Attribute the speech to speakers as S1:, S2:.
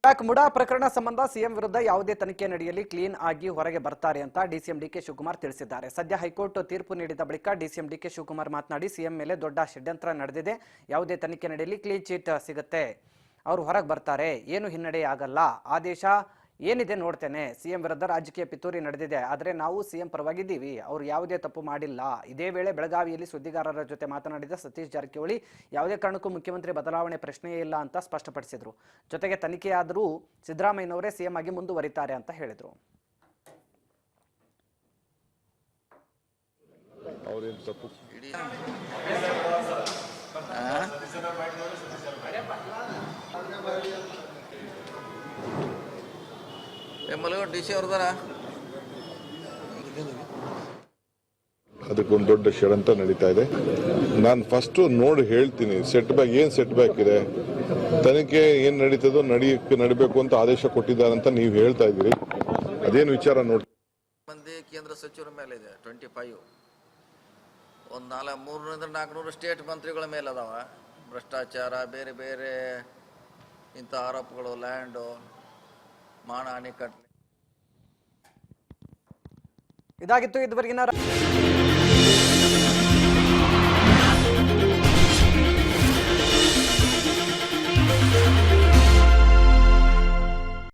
S1: ಮುಡಾ ಪ್ರಕರಣ ಸಂಬಂಧ ಸಿಎಂ ವಿರುದ್ಧ ಯಾವುದೇ ತನಿಖೆ ನಡೆಯಲಿ ಕ್ಲೀನ್ ಆಗಿ ಹೊರಗೆ ಬರ್ತಾರೆ ಅಂತ ಡಿಸಿಎಂ ಡಿಕೆ ಶಿವಕುಮಾರ್ ತಿಳಿಸಿದ್ದಾರೆ. ಸದ್ಯ ಹೈಕೋರ್ಟ್ ತೀರ್ಪು ನೀಡಿದ ಬಳಿಕ ಡಿಸಿಎಂ ಡಿಕೆ ಶಿವಕುಮಾರ್ ಮಾತನಾಡಿ, ಸಿಎಂ ಮೇಲೆ ದೊಡ್ಡ ಷಡ್ಯಂತ್ರ ನಡೆದಿದೆ, ಯಾವುದೇ ತನಿಖೆ ನಡೆಯಲಿ ಕ್ಲೀನ್ ಚೀಟ್ ಸಿಗುತ್ತೆ, ಅವರು ಹೊರಗೆ ಬರ್ತಾರೆ, ಏನು ಹಿನ್ನಡೆ ಆಗಲ್ಲ, ಆದೇಶ ಏನಿದೆ ನೋಡ್ತೇನೆ. ಸಿಎಂ ವಿರುದ್ಧ ರಾಜಕೀಯ ಪಿತೂರಿ ನಡೆದಿದೆ, ಆದರೆ ನಾವು ಸಿಎಂ ಪರವಾಗಿದ್ದೀವಿ, ಅವರು ಯಾವುದೇ ತಪ್ಪು ಮಾಡಿಲ್ಲ. ಇದೇ ವೇಳೆ ಬೆಳಗಾವಿಯಲ್ಲಿ ಸುದ್ದಿಗಾರರ ಜೊತೆ ಮಾತನಾಡಿದ ಸತೀಶ್ ಜಾರಕಿಹೊಳಿ, ಯಾವುದೇ ಕಾರಣಕ್ಕೂ ಮುಖ್ಯಮಂತ್ರಿ ಬದಲಾವಣೆ ಪ್ರಶ್ನೆಯೇ ಇಲ್ಲ ಅಂತ ಸ್ಪಷ್ಟಪಡಿಸಿದರು. ಜೊತೆಗೆ ತನಿಖೆಯಾದರೂ ಸಿದ್ದರಾಮಯ್ಯನವರೇ ಸಿಎಂ ಆಗಿ ಮುಂದುವರಿತಾರೆ ಅಂತ ಹೇಳಿದರು.
S2: ಅದಕ್ಕೊಂದು ದೊಡ್ಡ ಷಡ್ಯಂತ್ರ ನಡೀತಾ ಇದೆ. ನಾನು ಫಸ್ಟ್ ನೋಡಿ ಹೇಳ್ತೀನಿ, ಸೆಟ್ ಬ್ಯಾಕ್ ಏನ್ ಸೆಟ್ ಬ್ಯಾಕ್ ಇದೆ, ತನಿಖೆ ಏನ್ ನಡೀತದೋ ನಡಿಬೇಕು ಅಂತ ಆದೇಶ ಕೊಟ್ಟಿದ್ದಾರೆ ಅಂತ ನೀವು ಹೇಳ್ತಾ ಇದ್ದೀರಿ. ಅದೇನು ವಿಚಾರ ನೋಡಿ.
S3: ಮಂದಿ ಕೇಂದ್ರ ಸಚಿವರ ಮೇಲೆ ಇದೆ 25, ಒಂದು 300-400 ಸ್ಟೇಟ್ ಮಂತ್ರಿಗಳ ಮೇಲೆ ಅದಾವ. ಭ್ರಷ್ಟಾಚಾರ, ಬೇರೆ ಬೇರೆ ಇಂಥ ಆರೋಪಗಳು, ಲ್ಯಾಂಡು, ಮಾನ ಅಣೆಕಟ್ಟು.
S1: ಇದಾಗಿತ್ತು ಇದುವರೆಗಿನ